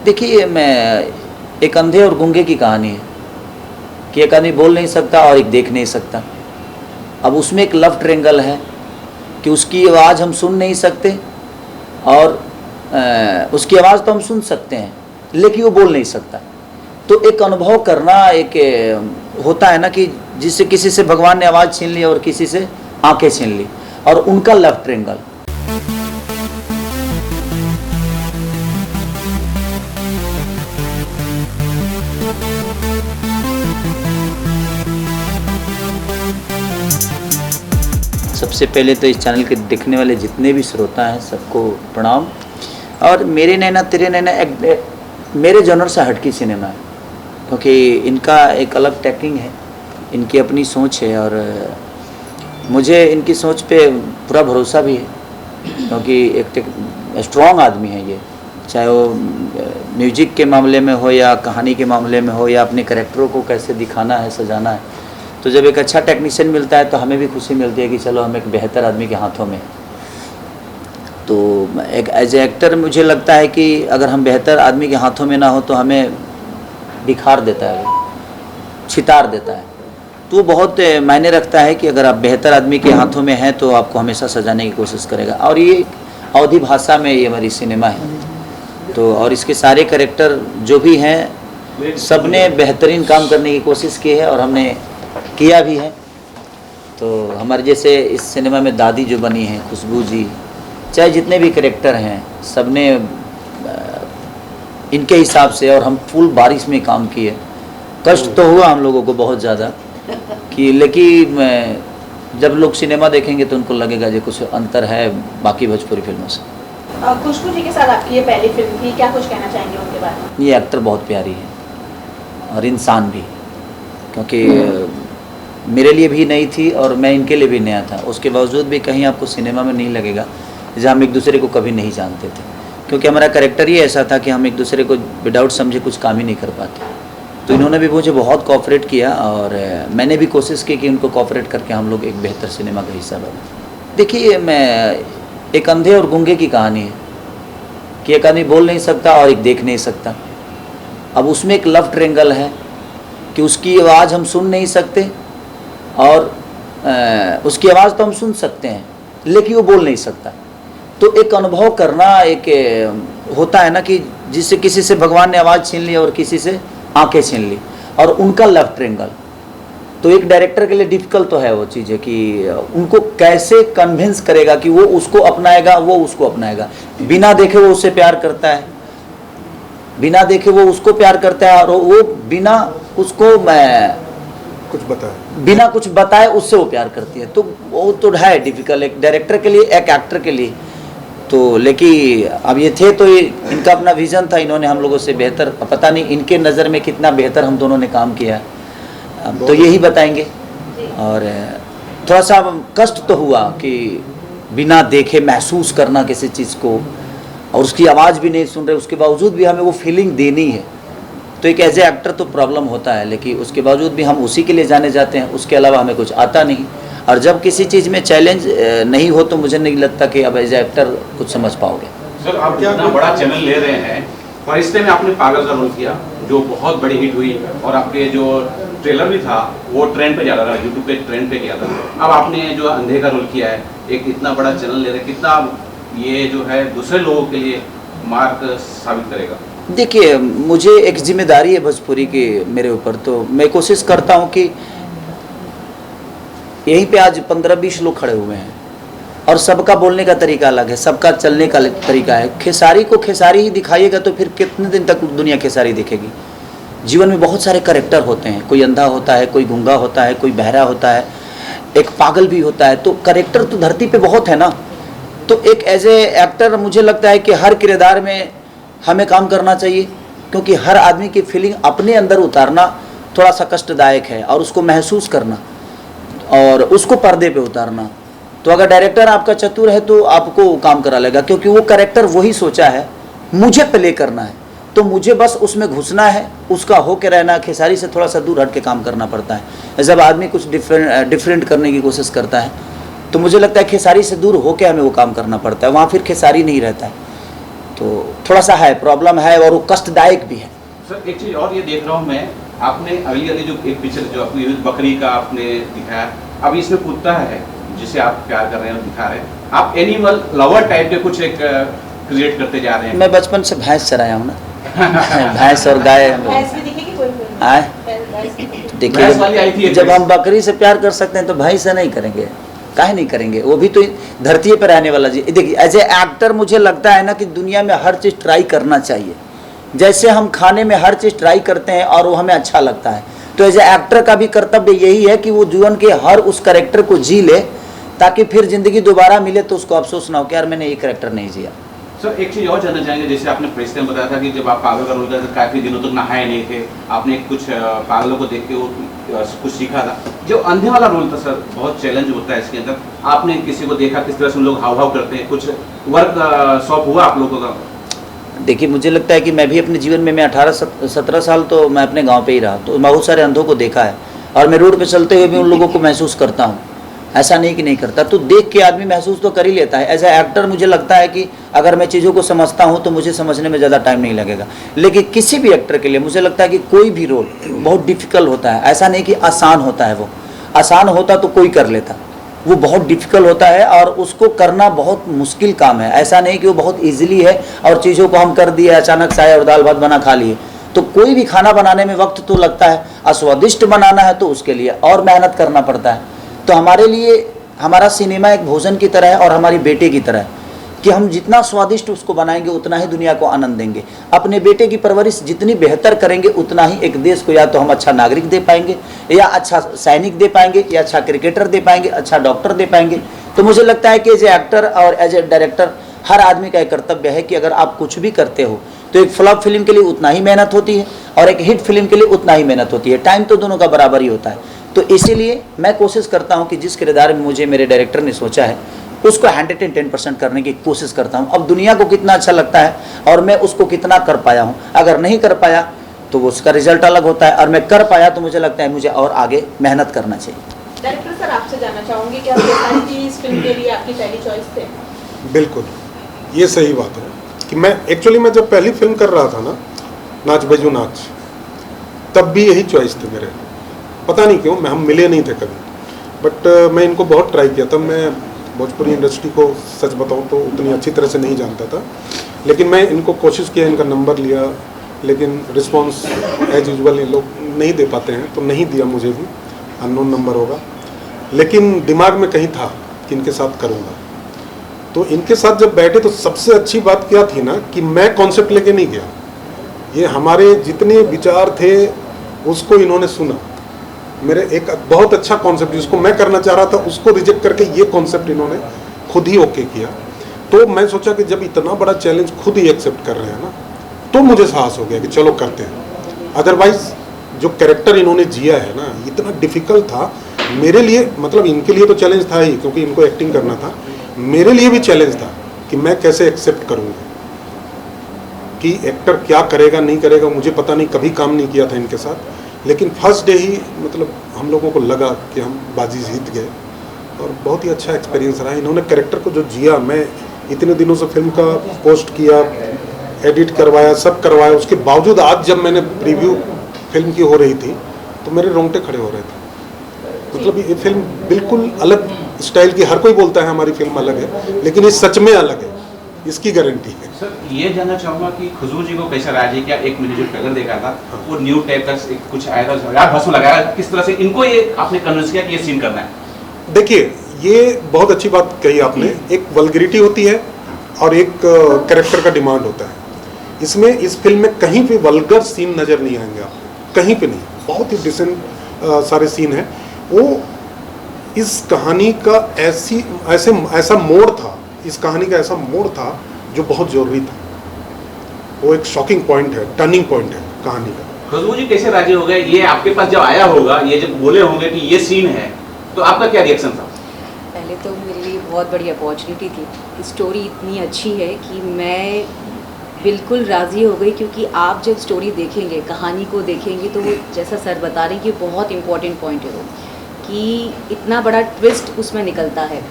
देखिए, मैं एक अंधे और गूंगे की कहानी है कि एक आदमी बोल नहीं सकता और एक देख नहीं सकता। अब उसमें एक लव ट्रेंगल है कि उसकी आवाज़ हम सुन नहीं सकते और उसकी आवाज़ तो हम सुन सकते हैं लेकिन वो बोल नहीं सकता। तो एक अनुभव करना एक होता है ना कि जिससे किसी से भगवान ने आवाज़ छीन ली और किसी से आंखें छीन ली, और उनका लव ट्रेंगल। सबसे पहले तो इस चैनल के देखने वाले जितने भी श्रोता हैं सबको प्रणाम। और मेरे नैना तेरे नैना मेरे जॉनर से हटकी सिनेमा है, क्योंकि इनका एक अलग टैकिंग है, इनकी अपनी सोच है और मुझे इनकी सोच पे पूरा भरोसा भी है, क्योंकि एक स्ट्रॉन्ग आदमी है ये, चाहे वो म्यूजिक के मामले में हो या कहानी के मामले में हो या अपने कैरेक्टरों को कैसे दिखाना है, सजाना है। तो जब एक अच्छा टेक्नीशियन मिलता है तो हमें भी खुशी मिलती है कि चलो हम एक बेहतर आदमी के हाथों में। तो एक एज ए एक्टर मुझे लगता है कि अगर हम बेहतर आदमी के हाथों में ना हो तो हमें बिखार देता है, वो छितार देता है। तो वो बहुत मायने रखता है कि अगर आप बेहतर आदमी के हाथों में हैं तो आपको हमेशा सजाने की कोशिश करेगा। और ये अवधी भाषा में ये हमारी सिनेमा है, तो और इसके सारे कैरेक्टर जो भी हैं सब ने बेहतरीन काम करने की कोशिश की है और हमने किया भी है। तो हमारे जैसे इस सिनेमा में दादी जो बनी है, खुशबू जी, चाहे जितने भी कैरेक्टर हैं सब ने इनके हिसाब से, और हम फुल बारिश में काम किए। कष्ट तो हुआ हम लोगों को बहुत ज़्यादा कि, लेकिन जब लोग सिनेमा देखेंगे तो उनको लगेगा जो कुछ अंतर है बाकी भोजपुरी फिल्मों से। खुशबू जी के साथ आपकी ये पहली फिल्म थी, क्या कुछ कहना चाहेंगे उनके बारे में? ये एक्टर बहुत प्यारी है और इंसान भी, क्योंकि मेरे लिए भी नई थी और मैं इनके लिए भी नया था। उसके बावजूद भी कहीं आपको सिनेमा में नहीं लगेगा जहाँ हम एक दूसरे को कभी नहीं जानते थे, क्योंकि हमारा कैरेक्टर ही ऐसा था कि हम एक दूसरे को विदाउट समझे कुछ काम ही नहीं कर पाते। तो इन्होंने भी मुझे बहुत कोऑपरेट किया और मैंने भी कोशिश की कि उनको कोऑपरेट करके हम लोग एक बेहतर सिनेमा का हिस्सा बने। देखिए, मैं एक अंधे और गूंगे की कहानी है कि एक आदमी बोल नहीं सकता और एक देख नहीं सकता। अब उसमें एक लव ट्रेंगल है कि उसकी आवाज़ हम सुन नहीं सकते और उसकी आवाज़ तो हम सुन सकते हैं लेकिन वो बोल नहीं सकता। तो एक अनुभव करना एक होता है ना कि जिससे किसी से भगवान ने आवाज़ छीन ली और किसी से आंखें छीन ली, और उनका लव ट्रेंगल। तो एक डायरेक्टर के लिए डिफ़िकल्ट तो है वो चीज़ है कि उनको कैसे कन्विंस करेगा कि वो उसको अपनाएगा, वो उसको अपनाएगा। बिना देखे वो उससे प्यार करता है, बिना देखे वो उसको प्यार करता है, और वो बिना उसको बिना कुछ बताए उससे वो प्यार करती है। तो वो तो है डिफ़िकल्ट एक डायरेक्टर के लिए, एक एक्टर के लिए। तो लेकिन अब ये थे तो ये इनका अपना विज़न था, इन्होंने हम लोगों से बेहतर, पता नहीं इनके नज़र में कितना बेहतर हम दोनों ने काम किया, तो यही बताएंगे। और थोड़ा सा कष्ट तो हुआ कि बिना देखे महसूस करना किसी चीज़ को, और उसकी आवाज़ भी नहीं सुन रहे, उसके बावजूद भी हमें वो फीलिंग देनी है। तो एक एज ए एक्टर तो प्रॉब्लम होता है, लेकिन उसके बावजूद भी हम उसी के लिए जाने जाते हैं, उसके अलावा हमें कुछ आता नहीं। और जब किसी चीज़ में चैलेंज नहीं हो तो मुझे नहीं लगता कि अब एज ए एक्टर कुछ समझ पाओगे। सर, आप इतना बड़ा चैनल ले रहे हैं, फरिश्ते में आपने पागल का रोल किया जो बहुत बड़ी हिट हुई, और आपके जो ट्रेलर भी था वो ट्रेंड पे जा रहा था, यूट्यूब पे ट्रेंड पे गया था। अब आपने जो अंधे का रोल किया है, एक इतना बड़ा चैनल ले रहे हैं, कितना ये जो है दूसरे लोगों के लिए मार्क साबित करेगा? देखिए, मुझे एक जिम्मेदारी है भोजपुरी की मेरे ऊपर, तो मैं कोशिश करता हूँ कि यहीं पे आज 15-20 लोग खड़े हुए हैं और सबका बोलने का तरीका अलग है, सबका चलने का तरीका है। खेसारी को खेसारी ही दिखाइएगा तो फिर कितने दिन तक दुनिया खेसारी दिखेगी? जीवन में बहुत सारे कैरेक्टर होते हैं, कोई अंधा होता है, कोई गूंगा होता है, कोई बहरा होता है, एक पागल भी होता है। तो कैरेक्टर तो धरती पे बहुत है ना। तो एक एज ए एक्टर मुझे लगता है कि हर किरदार में हमें काम करना चाहिए, क्योंकि हर आदमी की फीलिंग अपने अंदर उतारना थोड़ा सा कष्टदायक है, और उसको महसूस करना और उसको पर्दे पे उतारना। तो अगर डायरेक्टर आपका चतुर है तो आपको काम करा लेगा, क्योंकि वो कैरेक्टर वही सोचा है मुझे प्ले करना है, तो मुझे बस उसमें घुसना है, उसका होके रहना। खेसारी से थोड़ा सा दूर हट के काम करना पड़ता है। जब आदमी कुछ डिफरेंट करने की कोशिश करता है तो मुझे लगता है खेसारी से दूर होके हमें वो काम करना पड़ता है, वहाँ फिर खेसारी नहीं रहता है। तो थोड़ा सा है, प्रॉब्लम है और वो कष्टदायक भी है। सर एक चीज़ और ये देख रहा हूँ मैं, आपने अगली अगली जो एक पिक्चर जो अपनी बकरी का आपने दिखाया, अभी इसमें कुत्ता है जिसे आप प्यार कर रहे हैं और दिखा रहे हैं, आप एनिमल लवर टाइप के कुछ एक क्रिएट करते जा रहे हैं। मैं बचपन से भैंस चराया हूँ ना भैंस और गाय भैंस भी दिखेगी कोई फिल्म आए भैंस भी दिखेगी। भैंस वाली आई थी देखिए एक जब भैंस। हम बकरी से प्यार कर सकते हैं तो भाई से नहीं करेंगे, काहे नहीं करेंगे? वो भी तो धरती पर रहने वाला जी। देखिए एज ए एक्टर मुझे लगता है ना कि दुनिया में हर चीज़ ट्राई करना चाहिए। जैसे हम खाने में हर चीज़ ट्राई करते हैं और वो हमें अच्छा लगता है, तो एज ए एक्टर का भी कर्तव्य यही है कि वो जीवन के हर उस कैरेक्टर को जी ले, ताकि फिर जिंदगी दोबारा मिले तो उसको अफसोस ना हो कि यार मैंने ये कैरेक्टर नहीं जिया। सर एक चीज़ और जानना चाहेंगे, जैसे आपने प्रेस में बताया था कि जब आप पागल का रोल करते काफ़ी दिनों तक नहाए नहीं थे, आपने कुछ पागलों को देख के वो कुछ सीखा था। जो अंधे वाला रोल था सर, बहुत चैलेंज होता है इसके अंदर, आपने किसी को देखा किस तरह से उन लोग हाव हाव करते हैं, कुछ वर्क शॉप हुआ आप लोगों का? देखिए मुझे लगता है कि मैं भी अपने जीवन में मैं 18-17 साल तो मैं अपने गांव पे ही रहा, तो बहुत सारे अंधों को देखा है और मैं रोड पे चलते हुए भी उन लोगों को महसूस करता हूँ, ऐसा नहीं कि नहीं करता। तो देख के आदमी महसूस तो कर ही लेता है। एज ए एक्टर मुझे लगता है कि अगर मैं चीज़ों को समझता हूँ तो मुझे समझने में ज़्यादा टाइम नहीं लगेगा। लेकिन किसी भी एक्टर के लिए मुझे लगता है कि कोई भी रोल बहुत डिफ़िकल्ट होता है, ऐसा नहीं कि आसान होता है। वो आसान होता तो कोई कर लेता, वो बहुत डिफ़िकल्ट होता है और उसको करना बहुत मुश्किल काम है। ऐसा नहीं कि वो बहुत ईजिली है और चीज़ों को हम कर दिए, अचानक से आए और दाल भात बना खा लिए। तो कोई भी खाना बनाने में वक्त तो लगता है, और स्वादिष्ट बनाना है तो उसके लिए और मेहनत करना पड़ता है। तो हमारे लिए हमारा सिनेमा एक भोजन की तरह है और हमारी बेटे की तरह है कि हम जितना स्वादिष्ट उसको बनाएंगे उतना ही दुनिया को आनंद देंगे। अपने बेटे की परवरिश जितनी बेहतर करेंगे उतना ही एक देश को या तो हम अच्छा नागरिक दे पाएंगे, या अच्छा सैनिक दे पाएंगे, या अच्छा क्रिकेटर दे पाएंगे, अच्छा डॉक्टर दे पाएंगे। तो मुझे लगता है कि एज ए एक्टर और एज ए डायरेक्टर हर आदमी का एक कर्तव्य है कि अगर आप कुछ भी करते हो तो एक फ्लॉप फिल्म के लिए उतना ही मेहनत होती है और एक हिट फिल्म के लिए उतना ही मेहनत होती है। टाइम तो दोनों का बराबर ही होता है। तो इसीलिए मैं कोशिश करता हूं कि जिस किरदार में मुझे मेरे डायरेक्टर ने सोचा है उसको 110% करने की कोशिश करता हूं। अब दुनिया को कितना अच्छा लगता है और मैं उसको कितना कर पाया हूं। अगर नहीं कर पाया तो उसका रिजल्ट अलग होता है, और मैं कर पाया तो मुझे लगता है मुझे और आगे मेहनत करना चाहिए। डायरेक्टर सर आपसे जानना चाहूंगी कि आप इस फिल्म के लिए आपकी पहली चॉइस थे? बिल्कुल, ये सही बात है कि मैं एक्चुअली मैं जब पहली फिल्म कर रहा था ना, नाच बजू नाच, तब भी यही चॉइस थे मेरे। पता नहीं क्यों हम मिले नहीं थे कभी, बट मैं इनको बहुत ट्राई किया। तब मैं भोजपुरी इंडस्ट्री को सच बताऊं तो उतनी अच्छी तरह से नहीं जानता था, लेकिन मैं इनको कोशिश किया, इनका नंबर लिया, लेकिन रिस्पांस एज यूजुअल ये लोग नहीं दे पाते हैं, तो नहीं दिया। मुझे भी अननोन नंबर होगा, लेकिन दिमाग में कहीं था कि इनके साथ करूँगा। तो इनके साथ जब बैठे तो सबसे अच्छी बात क्या थी ना कि मैं कॉन्सेप्ट लेके नहीं गया, ये हमारे जितने विचार थे उसको इन्होंने सुना। मेरे एक बहुत अच्छा कॉन्सेप्ट जिसको मैं करना चाह रहा था उसको रिजेक्ट करके ये कॉन्सेप्ट इन्होंने खुद ही ओके किया। तो मैं सोचा कि जब इतना बड़ा चैलेंज खुद ही एक्सेप्ट कर रहे हैं ना, तो मुझे साहस हो गया कि चलो करते हैं। अदरवाइज जो कैरेक्टर इन्होंने जिया है ना, इतना डिफिकल्ट था मेरे लिए। मतलब इनके लिए तो चैलेंज था ही क्योंकि इनको एक्टिंग करना था, मेरे लिए भी चैलेंज था कि मैं कैसे एक्सेप्ट करूँगा कि एक्टर क्या करेगा नहीं करेगा। मुझे पता नहीं, कभी काम नहीं किया था इनके साथ, लेकिन फर्स्ट डे ही मतलब हम लोगों को लगा कि हम बाजी जीत गए और बहुत ही अच्छा एक्सपीरियंस रहा। इन्होंने कैरेक्टर को जो जिया, मैं इतने दिनों से फिल्म का पोस्ट किया, एडिट करवाया, सब करवाया, उसके बावजूद आज जब मैंने प्रीव्यू फिल्म की हो रही थी तो मेरे रोंगटे खड़े हो रहे थे। मतलब ये फिल्म बिल्कुल अलग स्टाइल की, हर कोई बोलता है हमारी फिल्म अलग है, लेकिन ये सच में अलग है, इसकी गारंटी है। सर ये जानना चाहूँगा कि खुशबू जी को कैसा रहा जी? क्या एक मैंने जो ट्रेलर देखा था वो न्यू टाइप का कुछ आया था, यार भस्म लगाया, किस तरह से इनको ये आपने कन्विंस किया कि ये सीन करना है? देखिए ये बहुत अच्छी बात कही आपने। एक वल्गरिटी होती है और एक कैरेक्टर का डिमांड होता है। इसमें इस फिल्म में कहीं पे वल्गर सीन नज़र नहीं आएंगे आपको, कहीं पे नहीं। बहुत ही डिसेंट सारे सीन हैं। वो इस कहानी का ऐसा मोड़ था, इस कहानी का ऐसा मोड़ था जो बहुत ज़रूरी था। वो एक शॉकिंग पॉइंट है, टर्निंग पॉइंट है कहानी का। खुशबू जी कैसे राजी हो गए? ये आपके पास जब आया होगा, ये जब बोले होंगे कि ये सीन है, तो आपका क्या रिएक्शन था? पहले तो मेरे लिए बहुत बड़ी अपॉर्चुनिटी थी। स्टोरी इतनी अच्छी है कि मैं बिल्कुल राज़ी हो गई, क्योंकि आप जब स्टोरी देखेंगे, कहानी को देखेंगे, तो वो जैसा सर बता रहे हैं कि बहुत इम्पॉर्टेंट पॉइंट है वो, कि इतना बड़ा ट्विस्ट उसमें निकलता है।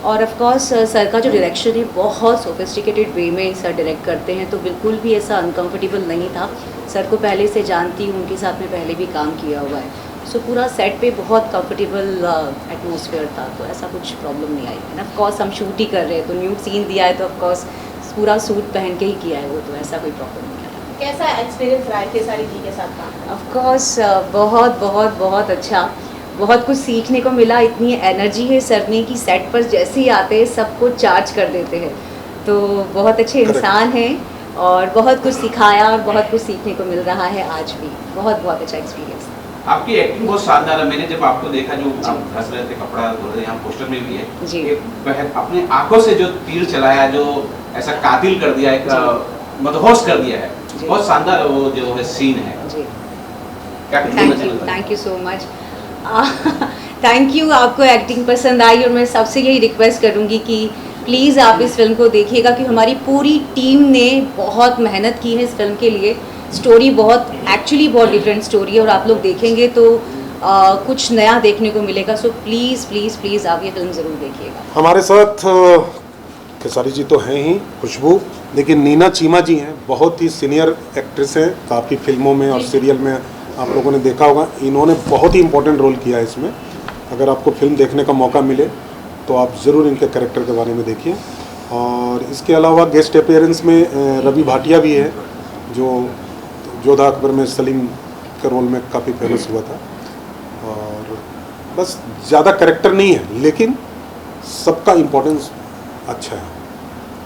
और ऑफ कोर्स सर का जो डायरेक्शन है बहुत सोफिस्टिकेटेड वे में सर डायरेक्ट करते हैं, तो बिल्कुल भी ऐसा अनकंफर्टेबल नहीं था। सर को पहले से जानती हूँ, उनके साथ में पहले भी काम किया हुआ है, सो पूरा सेट पे बहुत कंफर्टेबल एटमॉस्फेयर था, तो ऐसा कुछ प्रॉब्लम नहीं आई। एंड ऑफ कोर्स हम शूट ही कर रहे हैं, तो न्यूड सीन दिया है तो ऑफ कोर्स पूरा सूट पहन के ही किया है वो, तो ऐसा कोई प्रॉब्लम नहीं है। कैसा एक्सपीरियंस रहा है खेसारी जी के साथ काम करना? ऑफ कोर्स बहुत बहुत बहुत अच्छा, बहुत कुछ सीखने को मिला। इतनी एनर्जी है सर में कि सेट पर जैसे ही आते हैं सबको चार्ज कर देते हैं, तो बहुत अच्छे इंसान हैं और बहुत कुछ सिखाया और बहुत कुछ सीखने को मिल रहा है आज भी। बहुत बहुत अच्छा एक्सपीरियंस। आपकी एक्टिंग बहुत शानदार है। मैंने जब आपको देखा, जो आप हंस रहे थे, कपड़ा धो रहे थे, यहाँ पोस्टर में भी है जी। अपने आंखों से जो तीर चलाया, जो ऐसा कातिल कर दिया, एक मदहोश कर दिया है, बहुत शानदार वो जो है सीन है। जी, क्या thank you so much. Thank you, आपको एक्टिंग पसंद आई और मैं सबसे यही रिक्वेस्ट करूँगी कि प्लीज़ आप इस फिल्म को देखिएगा कि हमारी पूरी टीम ने बहुत मेहनत की है इस फिल्म के लिए। स्टोरी बहुत एक्चुअली बहुत डिफरेंट स्टोरी है और आप लोग देखेंगे तो कुछ नया देखने को मिलेगा। सो प्लीज़ प्लीज़ प्लीज़ आप ये फिल्म ज़रूर देखिएगा। हमारे साथ खेसारी जी तो हैं ही, खुशबू, लेकिन नीना चीमा जी हैं, बहुत ही सीनियर एक्ट्रेस हैं, काफ़ी फिल्मों में और सीरियल में आप लोगों ने देखा होगा। इन्होंने बहुत ही इम्पोर्टेंट रोल किया है इसमें। अगर आपको फिल्म देखने का मौका मिले तो आप ज़रूर इनके कैरेक्टर के बारे में देखिए। और इसके अलावा गेस्ट अपीयरेंस में रवि भाटिया भी है, जो जोधा अकबर में सलीम के रोल में काफ़ी फेमस हुआ था। और बस ज़्यादा कैरेक्टर नहीं है, लेकिन सबका इम्पोर्टेंस अच्छा है।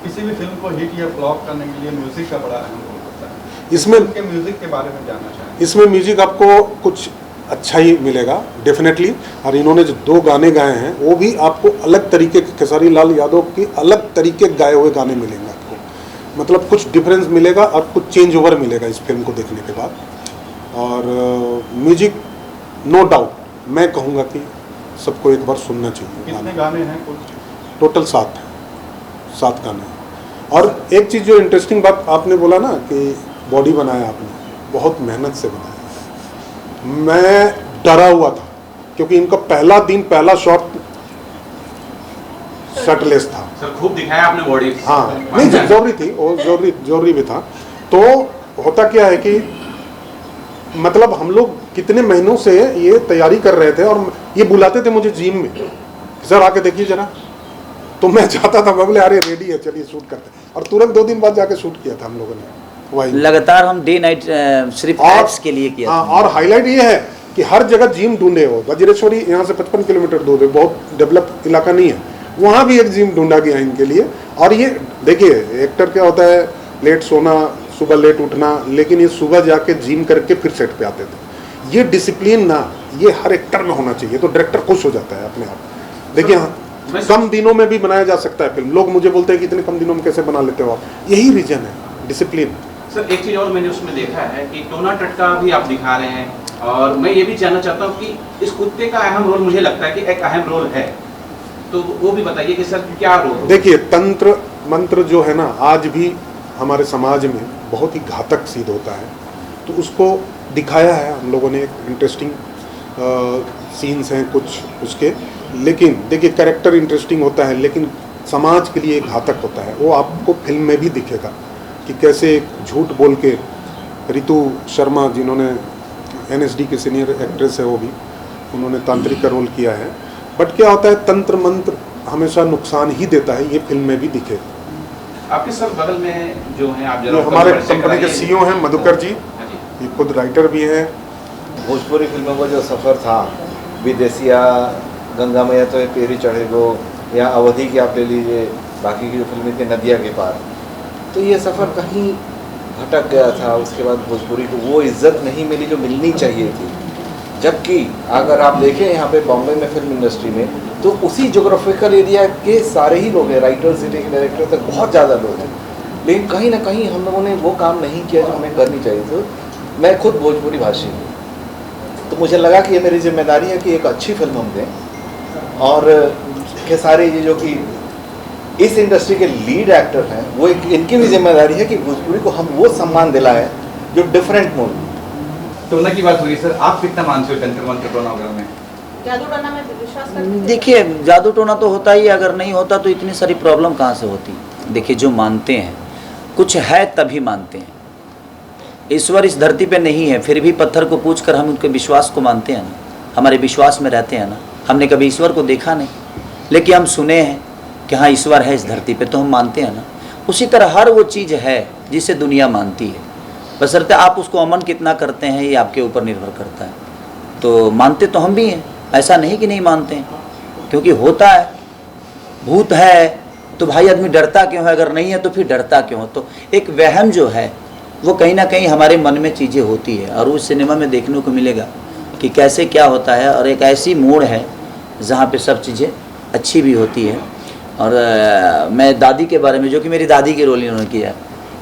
किसी भी फिल्म को हिट या फ्लॉप करने के लिए म्यूजिक का बड़ा अहम रोल होता है। इसमें के म्यूजिक के बारे में जानना चाहेंगे। इसमें म्यूजिक आपको कुछ अच्छा ही मिलेगा डेफिनेटली। और इन्होंने जो 2 गाने गाए हैं वो भी आपको अलग तरीके के, खेसारी लाल यादव की अलग तरीके गाए हुए गाने मिलेंगे आपको, मतलब कुछ डिफरेंस मिलेगा और कुछ चेंज ओवर मिलेगा इस फिल्म को देखने के बाद। और म्यूजिक नो डाउट मैं कहूँगा कि सबको एक बार सुनना चाहिए। कितने गाने हैं कुल? टोटल 7 गाने। और एक चीज़ जो इंटरेस्टिंग बात आपने बोला ना कि बॉडी बनाया आपने, बहुत मेहनत से बनाया। मैं डरा हुआ था क्योंकि इनका पहला दिन पहला शॉट शर्टलेस था। सर खूब दिखाया आपने बॉडी। हाँ, नहीं जरूरी थी, वो जरूरी भी था। तो होता क्या है कि मतलब हम लोग कितने महीनों से ये तैयारी कर रहे थे और ये बुलाते थे मुझे जिम में, सर आके देखिए जरा, तो मैं जाता था, मैं बोले अरे रेडी है चलिए शूट करते हैं। और तुरंत 2 दिन बाद जाके शूट किया था हम लोगों ने। वही लगातार हम डे नाइट सिर्फ एड्स के लिए किया। हाँ, और हाईलाइट ये है कि हर जगह जिम ढूंढे हो। वज्रेश्वरी यहाँ से 55 किलोमीटर दूर है, बहुत डेवलप इलाका नहीं है, वहाँ भी एक जिम ढूंढा गया इनके लिए। और ये देखिए एक्टर क्या होता है, लेट सोना, सुबह लेट उठना, लेकिन ये सुबह जाके जिम करके फिर सेट पे आते थे। ये डिसिप्लिन ना, ये हर एक्टर में होना चाहिए, तो डायरेक्टर खुश हो जाता है अपने आप। देखिए हाँ, कम दिनों में भी बनाया जा सकता है फिल्म। लोग मुझे बोलते हैं कि इतने कम दिनों में कैसे बना लेते हो आप, यही रीजन है, डिसिप्लिन। सर एक चीज़ और मैंने उसमें देखा है कि टोना टटका भी आप दिखा रहे हैं, और मैं ये भी जानना चाहता हूँ कि इस कुत्ते का अहम रोल, मुझे लगता है कि एक अहम रोल है, तो वो भी बताइए कि सर क्या रोल। देखिए तंत्र मंत्र जो है ना, आज भी हमारे समाज में बहुत ही घातक सिद्ध होता है, तो उसको दिखाया है हम लोगों ने। इंटरेस्टिंग सीन्स हैं कुछ उसके, लेकिन देखिए कैरेक्टर इंटरेस्टिंग होता है लेकिन समाज के लिए घातक होता है। वो आपको फिल्म में भी दिखेगा कि कैसे झूठ बोल के रितु शर्मा, जिन्होंने NSD की सीनियर एक्ट्रेस है, वो भी उन्होंने तांत्रिक का रोल किया है। बट क्या होता है, तंत्र मंत्र हमेशा नुकसान ही देता है, ये फिल्म में भी दिखेगा। आपके सर बगल में जो है, आप ये हमारे कंपनी के CEO हैं मधुकर जी, ये खुद राइटर भी हैं। भोजपुरी फिल्मों का जो सफ़र था, विदेशिया, गंगा मैया तो पेरी चढ़े गो, या अवधि की आप ले लीजिए, बाकी की जो फिल्में थी नदिया के पार, तो ये सफ़र कहीं भटक गया था। उसके बाद भोजपुरी को वो इज्जत नहीं मिली जो मिलनी चाहिए थी। जबकि अगर आप देखें यहाँ पे बॉम्बे में फिल्म इंडस्ट्री में, तो उसी जोग्राफिकल एरिया के सारे ही लोग हैं, राइटर से लेकर डायरेक्टर तक बहुत ज़्यादा लोग हैं, लेकिन कहीं ना कहीं हम लोगों ने वो काम नहीं किया जो हमें करनी चाहिए। तो मैं खुद भोजपुरी भाषी हूँ, तो मुझे लगा कि ये मेरी जिम्मेदारी है कि एक अच्छी फिल्म हम दें। और के सारे ये जो कि इस इंडस्ट्री के लीड एक्टर हैं, वो एक इनकी भी जिम्मेदारी है कि भोजपुरी को हम वो सम्मान दिलाएं जो डिफरेंट मूवी। टोना की बात हुई सर, आप कितना मानते हो टंकर मंत्र टोना वगैरह में? जादू टोना में विश्वास करते थे? देखिए, जादू टोना तो होता ही, अगर नहीं होता तो इतनी सारी प्रॉब्लम कहाँ से होती। देखिए, जो मानते हैं कुछ है तभी मानते हैं। ईश्वर इस धरती पे नहीं है, फिर भी पत्थर को पूछकर हम उनके विश्वास को मानते हैं ना, हमारे विश्वास में रहते हैं ना। हमने कभी ईश्वर को देखा नहीं, लेकिन हम सुने हैं कि हाँ ईश्वर है इस धरती पे, तो हम मानते हैं ना। उसी तरह हर वो चीज़ है जिसे दुनिया मानती है, बशर्ते आप उसको अमन कितना करते हैं ये आपके ऊपर निर्भर करता है। तो मानते तो हम भी हैं, ऐसा नहीं कि नहीं मानते हैं, क्योंकि होता है। भूत है तो भाई आदमी डरता क्यों है, अगर नहीं है तो फिर डरता क्यों। तो एक वहम जो है वो कहीं ना कहीं हमारे मन में चीज़ें होती है, और उस सिनेमा में देखने को मिलेगा कि कैसे क्या होता है। और एक ऐसी मोड़ है जहाँ पे सब चीज़ें अच्छी भी होती है। और मैं दादी के बारे में, जो कि मेरी दादी की रोल इन्होंने किया,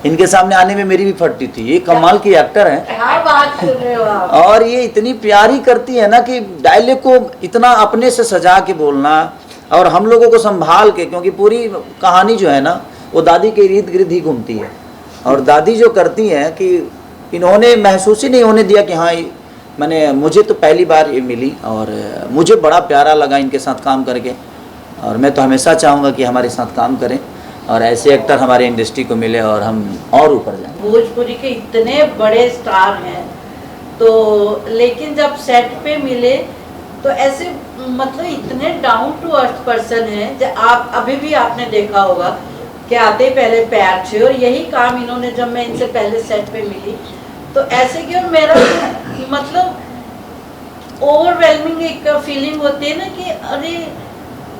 इनके सामने आने में मेरी भी फटती थी। ये कमाल की एक्टर हैं, क्या बात कर रहे हो आप? और ये इतनी प्यारी करती है ना कि डायलॉग को इतना अपने से सजा के बोलना और हम लोगों को संभाल के, क्योंकि पूरी कहानी जो है ना वो दादी के इर्द गिर्द ही घूमती है। और दादी जो करती हैं कि इन्होंने महसूस ही नहीं होने दिया कि हाँ मैंने, मुझे तो पहली बार ये मिली और मुझे बड़ा प्यारा लगा इनके साथ काम करके। और मैं तो हमेशा चाहूँगा कि हमारे साथ काम करें और ऐसे एक्टर हमारे इंडस्ट्री को मिले और हम और ऊपर जाएं। भोजपुरी के इतने बड़े स्टार हैं, तो लेकिन जब सेट पे मिले तो ऐसे मतलब इतने डाउन टू अर्थ पर्सन हैं। आप अभी भी आपने देखा होगा कि आते पहले प्यार छे, और यही काम इन्होंने, जब मैं इनसे पहले सेट पे मिली तो ऐसे कि, और मेरा मतलब ओवरवेलमिंग एक फीलिंग होती है ना कि अरे,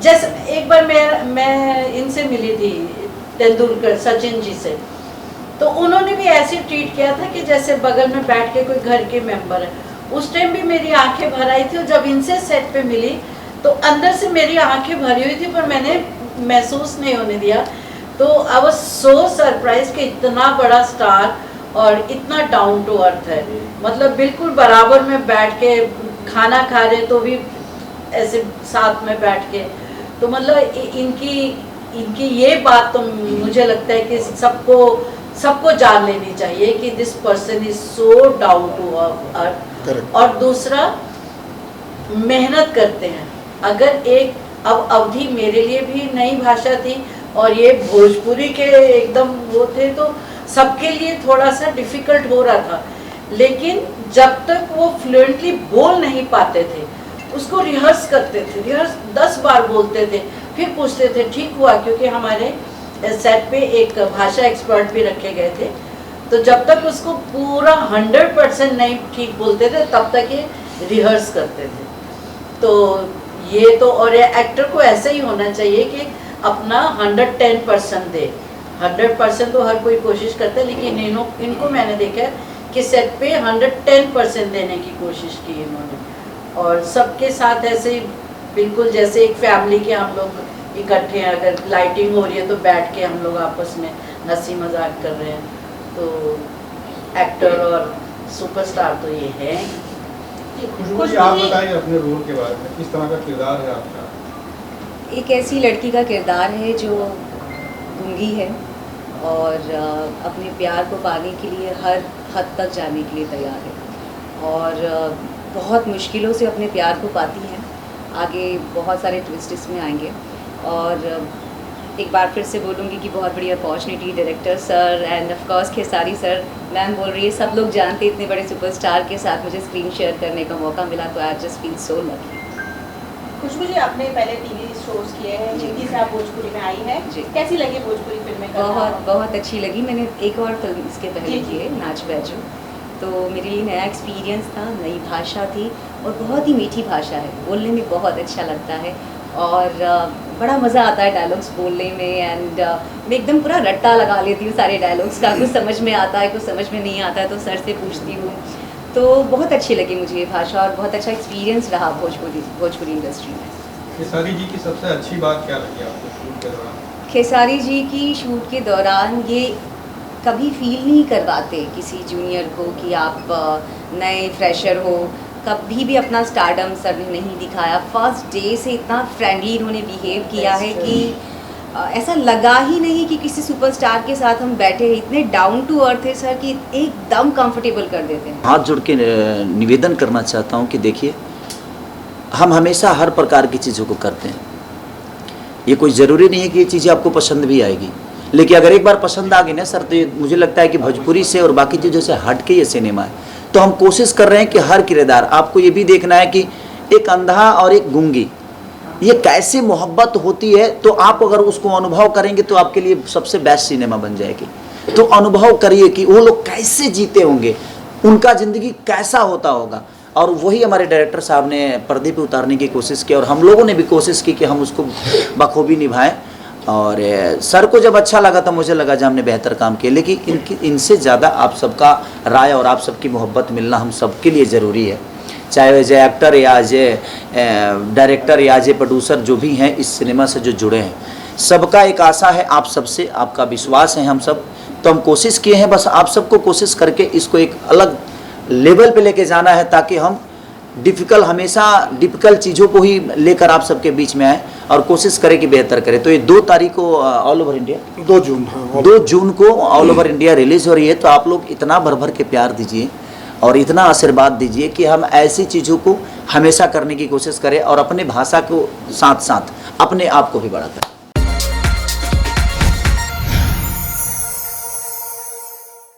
जैसे एक बार मैं इनसे मिली थी तेंदुलकर, सचिन जी से, तो उन्होंने भी ऐसे ट्रीट किया था कि जैसे बगल में बैठ के कोई घर के मेंबर है। उस टाइम भी मेरी आंखें भर आई थी, और जब इनसे सेट पे मिली तो अंदर से मेरी आंखें भरी हुई थी, पर मैंने महसूस नहीं होने दिया। तो आई वाज सो सरप्राइज कि इतना बड़ा स्टार और इतना डाउन टू अर्थ है। मतलब बिल्कुल बराबर में बैठ के खाना खा रहे तो भी ऐसे साथ में बैठ के, तो मतलब इनकी ये बात तो मुझे लगता है कि सबको जान लेनी चाहिए कि this person is so down to earth. और दूसरा, मेहनत करते हैं। अगर एक अब अवधि मेरे लिए भी नई भाषा थी और ये भोजपुरी के एकदम वो थे, तो सबके लिए थोड़ा सा डिफिकल्ट हो रहा था। लेकिन जब तक वो फ्लुएंटली बोल नहीं पाते थे, उसको रिहर्स करते थे, 10 बार बोलते थे, फिर पूछते थे। ठीक हुआ क्योंकि हमारे सेट पे एक भाषा एक्सपर्ट भी रखे गए थे, तो जब तक उसको पूरा 100% नहीं ठीक बोलते थे तब तक ये रिहर्स करते थे। तो ये तो, और एक्टर को ऐसे ही होना चाहिए कि अपना 110% दे। 100% तो हर कोई कोशिश करता है, लेकिन इनको मैंने देखा है कि सेट पे 110% देने की कोशिश की इन्होंने, और सबके साथ ऐसे बिल्कुल जैसे एक फैमिली के हम लोग इकट्ठे हैं। अगर लाइटिंग हो रही है तो बैठ के हम लोग आपस में हंसी मजाक कर रहे हैं। तो एक्टर और सुपरस्टार तो ये है। खुशबू जी, आप बताइए अपने रोल के बारे में, किस तरह का किरदार है आपका? एक ऐसी लड़की का किरदार है जो गूंगी है और अपने प्यार को पाने के लिए हर हद तक जाने के लिए तैयार है, और बहुत मुश्किलों से अपने प्यार को पाती है। आगे बहुत सारे ट्विस्ट इसमें आएंगे। और एक बार फिर से बोलूँगी कि बहुत बड़ी opportunity director sir end of course Khesari sir, ma'am बोल रही है, सब लोग जानते इतने बड़े सुपरस्टार के साथ मुझे स्क्रीन शेयर करने का मौका मिला, तो I just feel so lucky. Khushboo ji, आपने पहले टीवी शोज किए हैं, हिंदी से आप भोजपुरी में आई हैं, कैसी लगी भोजपुरी फिल्में करना? बहुत अच्छी लगी। मैंने एक और फिल्म इसके पहले की है, नाच बैजू, तो मेरे लिए नया एक्सपीरियंस था, नई भाषा थी और बहुत ही मीठी भाषा है, बोलने में बहुत अच्छा लगता है और बड़ा मज़ा आता है डायलॉग्स बोलने में। एंड मैं एकदम पूरा रट्टा लगा लेती हूँ सारे डायलॉग्स का, कुछ समझ में आता है कुछ समझ में नहीं आता है तो सर से पूछती हूँ। तो बहुत अच्छी लगी मुझे ये भाषा और बहुत अच्छा एक्सपीरियंस रहा भोजपुरी इंडस्ट्री में। खेसारी जी की सबसे अच्छी बात क्या लगी आपको शूट के दौरान? खेसारी जी की शूट के दौरान ये कभी फील नहीं करवाते किसी जूनियर को कि आप नए फ्रेशर हो, कभी भी अपना स्टारडम सर ने नहीं दिखाया। फर्स्ट डे से इतना फ्रेंडली इन्होंने बिहेव किया है कि ऐसा लगा ही नहीं कि किसी सुपरस्टार के साथ हम बैठे हैं। इतने डाउन टू अर्थ है सर कि एकदम कंफर्टेबल कर देते हैं। हाथ जोड़ के निवेदन करना चाहता हूँ कि देखिए, हम हमेशा हर प्रकार की चीज़ों को करते हैं। ये कोई ज़रूरी नहीं है कि ये चीज़ें आपको पसंद भी आएगी, लेकिन अगर एक बार पसंद आ गई ना सर, तो ये मुझे लगता है कि भोजपुरी से और बाकी चीज़ों से हट के ये सिनेमा है। तो हम कोशिश कर रहे हैं कि हर किरदार, आपको ये भी देखना है कि एक अंधा और एक गूंगी, ये कैसे मोहब्बत होती है, तो आप अगर उसको अनुभव करेंगे तो आपके लिए सबसे बेस्ट सिनेमा बन जाएगी। तो अनुभव करिए कि वो लोग कैसे जीते होंगे, उनका ज़िंदगी कैसा होता होगा, और वही हमारे डायरेक्टर साहब ने पर्दे पे उतारने की कोशिश की, और हम लोगों ने भी कोशिश की कि हम उसको बखूबी निभाएं। और सर को जब अच्छा लगा तो मुझे लगा जब हमने बेहतर काम किया, लेकिन इनसे ज़्यादा आप सबका राय और आप सबकी मोहब्बत मिलना हम सबके लिए ज़रूरी है, चाहे एज ए एक्टर या एज ए डायरेक्टर या एज ए प्रोड्यूसर जो भी हैं इस सिनेमा से जो जुड़े हैं, सबका एक आशा है आप सबसे, आपका विश्वास है हम सब। तो हम कोशिश किए हैं, बस आप सबको कोशिश करके इसको एक अलग लेवल पे लेके जाना है, ताकि हम हमेशा डिफ़िकल्ट चीज़ों को ही लेकर आप सबके बीच में आए और कोशिश करें कि बेहतर करें। तो ये 2 तारीख को ऑल ओवर इंडिया, 2 जून, हाँ 2 जून को ऑल ओवर इंडिया रिलीज़ हो रही है। तो आप लोग इतना भर भर के प्यार दीजिए और इतना आशीर्वाद दीजिए कि हम ऐसी चीज़ों को हमेशा करने की कोशिश करें और अपने भाषा को साथ साथ अपने आप को भी बढ़ाते हैं।